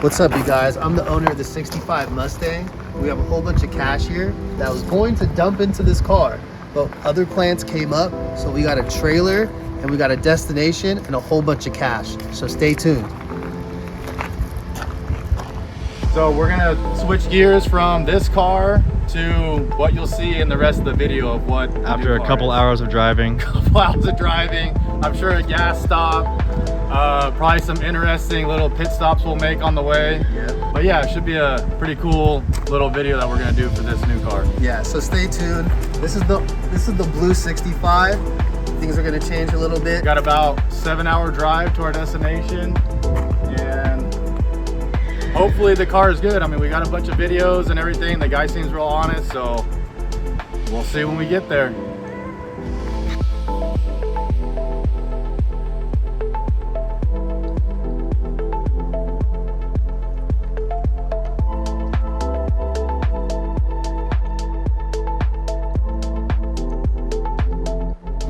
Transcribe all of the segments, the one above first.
What's up, you guys? I'm the owner of the 65 Mustang. We have a whole bunch of cash here that was going to dump into this car, but other plans came up, so we got a trailer and we got a destination and a whole bunch of cash. So stay tuned. So we're gonna switch gears from this car to what you'll see in the rest of the video of what After a couple hours of driving. couple hours of driving, I'm sure a gas stop, probably some interesting little pit stops we'll make on the way. Yeah. But yeah, it should be a pretty cool little video that we're gonna do for this new car. Yeah, so stay tuned. This is the blue 65. Things are gonna change a little bit. Got about 7-hour drive to our destination, and hopefully the car is good. I mean, we got a bunch of videos and everything. The guy seems real honest, so we'll see when we get there.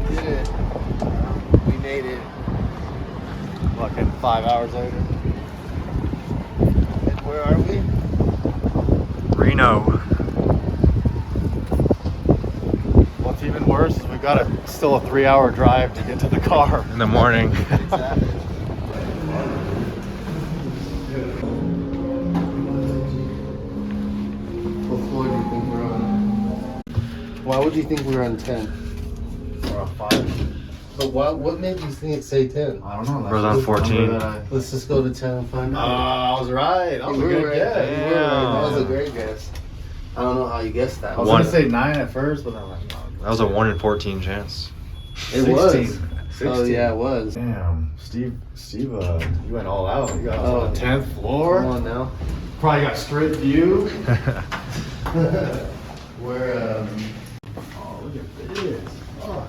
We did it. We made it. Fucking 5 hours later. And where are we? Reno. What's even worse is we've got still a 3-hour drive to get to the car. In the morning. Exactly. What floor do you think we're on? Why would you think we're on 10? We're on 5. But what made you think it say 10? I don't know. We're on 14. Let's just go to 10 and find out. I was right. That was a You were good right. guess. You were right. That was a Damn. great guess. I don't know how you guessed that. I was One. gonna say 9 at first, but then I'm like, no. That was a 1 in 14 chance. It was. 16. Oh yeah, it was. Damn, Steve, you went all out. You got Oh. on the 10th floor. Come on now. Probably got straight view. We're Oh, look at this. Oh.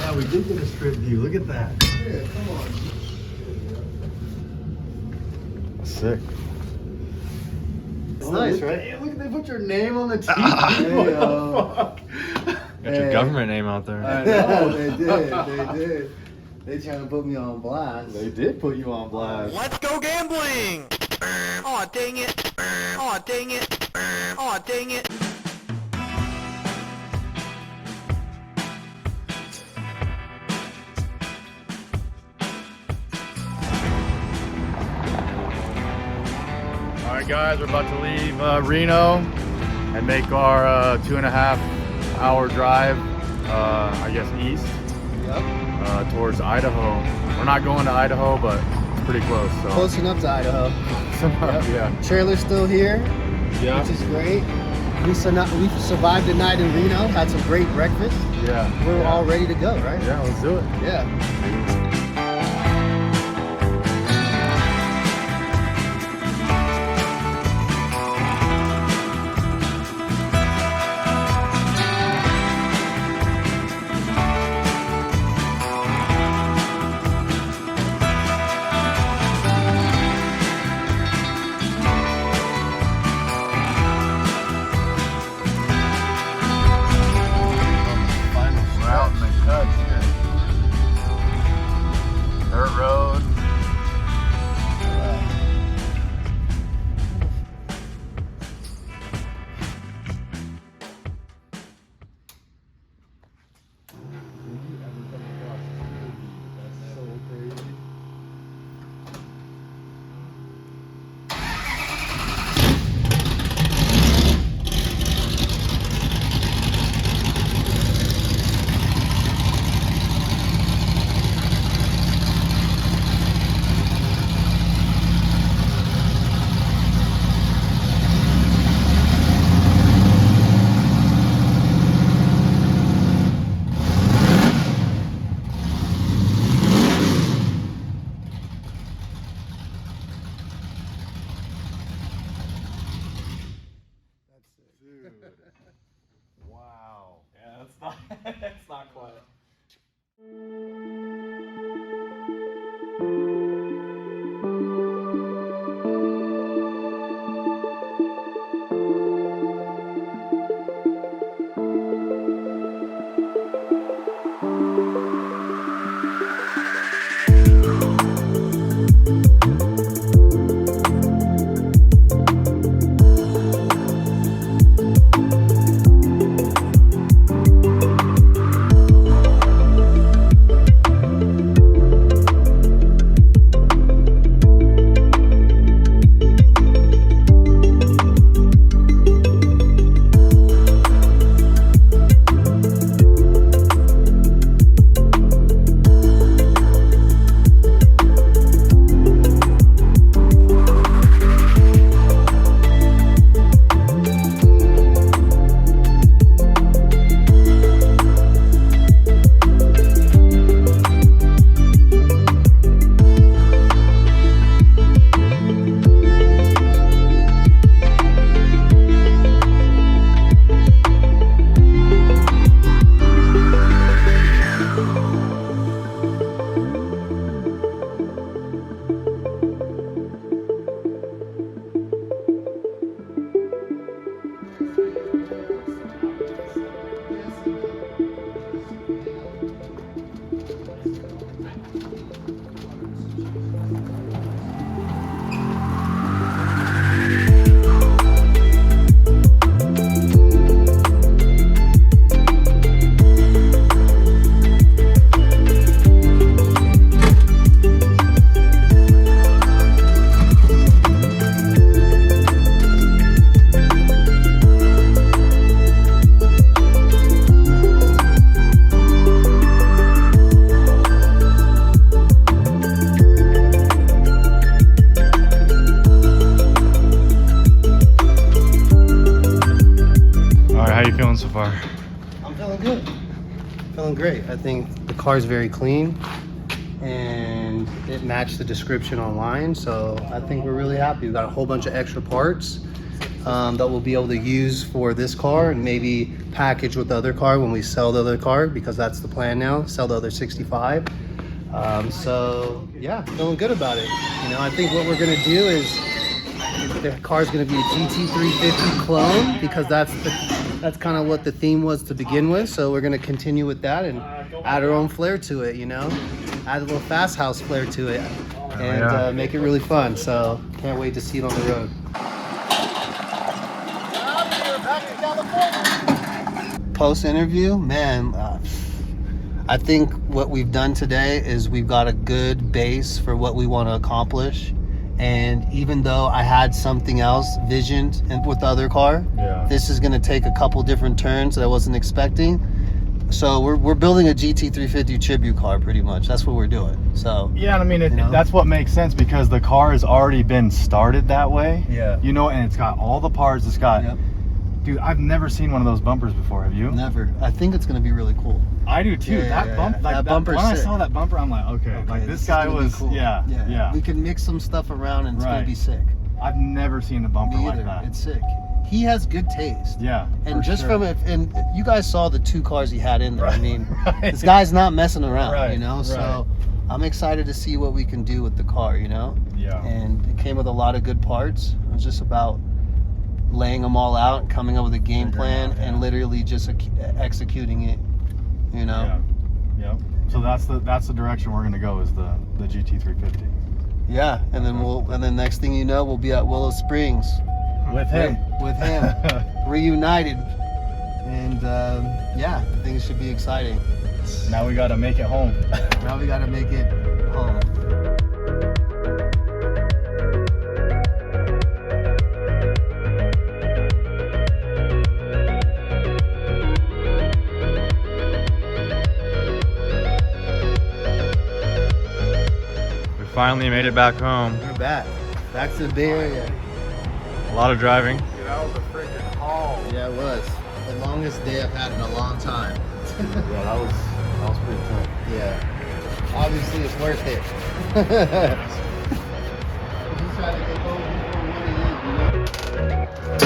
Yeah, we did get a strip view. Look at that. yeah, come on. Sick. It's nice, right? Hey, look, they put your name on the TV. Hey, What the fuck? Got your government name out there. I know. They did. They did. They trying to put me on blast. They did put you on blast. Let's go gambling! Aw, dang it. Aw, dang it. Aw, dang it. All right, guys, we're about to leave Reno and make our 2.5-hour drive, I guess, east Yep. towards Idaho. We're not going to Idaho, but it's pretty close. So. Close enough to Idaho. Yeah. Trailer's still here, Yeah. which is great. We survived the night in Reno. Had some great breakfast. Yeah. We're yeah. all ready to go, right? Yeah, let's do it. Yeah. We're out in the cuts here. think the car is very clean, and it matched the description online. So I think we're really happy. We've got a whole bunch of extra parts that we'll be able to use for this car and maybe package with the other car when we sell the other car, because that's the plan now, sell the other 65. So yeah, feeling good about it. You know, I think what we're gonna do is the car's gonna be a GT350 clone, because that's kind of what the theme was to begin with. So we're gonna continue with that and add our own flair to it, you know, add a little fast house flair to it, and make it really fun. So can't wait to see it on the road. Post interview, man, I think what we've done today is we've got a good base for what we want to accomplish. And even though I had something else visioned with the other car, this is going to take a couple different turns that I wasn't expecting. So we're building a GT350 tribute car, pretty much. That's what we're doing. So yeah, and I mean, that's what makes sense, because the car has already been started that way. Yeah. You know, and it's got all the parts. It's got... Yep. Dude, I've never seen one of those bumpers before. Have you? Never. I think it's gonna be really cool. I do too. That bumper. When I saw that bumper, I'm like, okay, like this guy was. Cool. Yeah. We can mix some stuff around, and it's gonna be sick. I've never seen a bumper like that. It's sick. He has good taste. Yeah. And just from it, and you guys saw the 2 cars he had in there. I mean, this guy's not messing around. You know, so I'm excited to see what we can do with the car. You know. Yeah. And it came with a lot of good parts. It was just about laying them all out and coming up with a game plan and literally just executing it, you know. Yeah. So that's the direction we're gonna go, is the GT350. Yeah, and then next thing you know, we'll be at Willow Springs with him reunited, and yeah, things should be exciting. Now we gotta make it home. Now we gotta make it home. Finally made it back home. We're back to the Bay Area. A lot of driving. Dude, that was a freaking haul. Yeah, it was the longest day I've had in a long time. Yeah, that was pretty tough. Yeah, obviously it's worth it. Just trying to get home before 1 a.m., you know?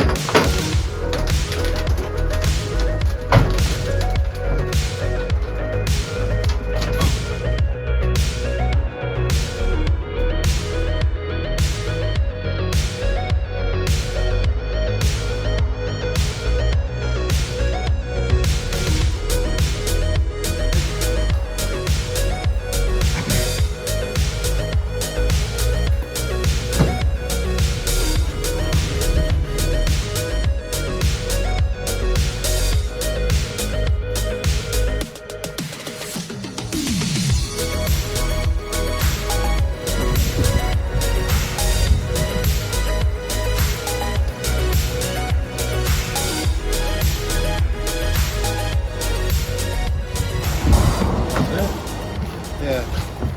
Yeah,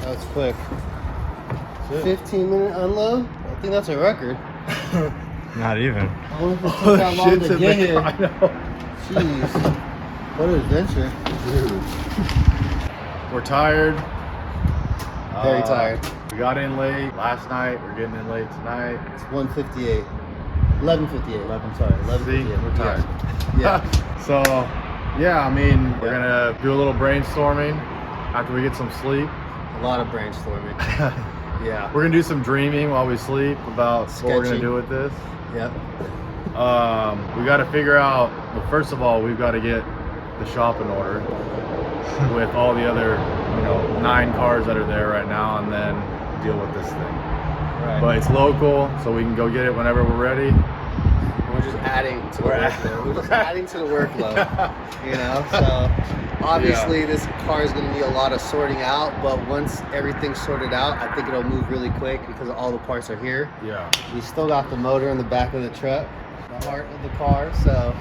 that was quick. 15-minute unload? I think that's a record. Not even. I wonder if it took that long to get here. I know. Jeez. What an adventure. Dude. We're tired. Very tired. We got in late last night. We're getting in late tonight. It's 1:58. 11:58. 11:58. See, we're tired. Yeah. So, yeah, I mean, we're gonna do a little brainstorming after we get some sleep. A lot of brainstorming. Yeah. We're gonna do some dreaming while we sleep about what we're gonna do with this. Yep. We got to figure out. Well, first of all, we've got to get the shop in order with all the other, 9 cars that are there right now, and then deal with this thing. Right. But it's local, so we can go get it whenever we're ready. We're just adding to the workload. We're just adding to the workload. So obviously this car is going to need a lot of sorting out, but once everything's sorted out, I think it'll move really quick because all the parts are here. Yeah. We still got the motor in the back of the truck, the heart of the car. So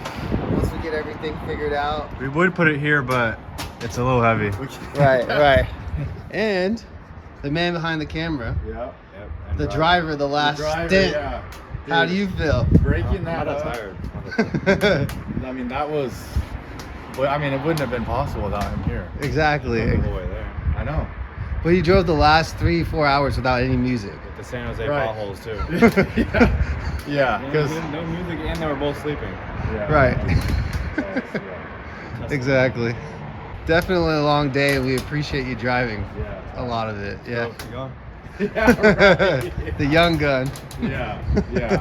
once we get everything figured out, We would put it here, but it's a little heavy. right. And the man behind the camera, Yep. the driver, the last stint. Yeah. How do you feel? Breaking that I'm up. tired. I mean, that was Well, I mean, it wouldn't have been possible without him here. Exactly. All the way there. I know. But he drove the last 3-4 hours without any music. With the San Jose Right. potholes too. Yeah, because no music and they were both sleeping. yeah, Right. Yeah. Exactly. Definitely a long day. We appreciate you driving Yeah. a lot of it. Yeah. Oh, you going? Yeah, right. The young gun. Yeah.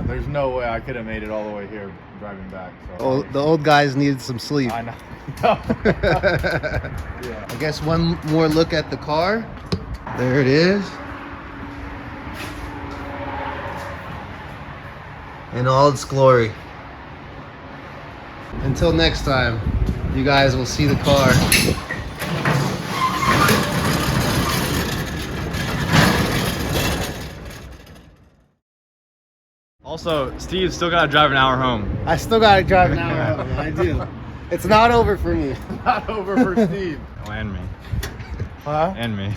There's no way I could have made it all the way here driving back. So Oh, the old guys needed some sleep. I know. Yeah. I guess one more look at the car. There it is. In all its glory. Until next time, you guys will see the car. Also, Steve's still got to drive an hour home. I still gotta drive an hour home. I do. It's not over for me. Not over for Steve. Oh, and me. Huh? And me.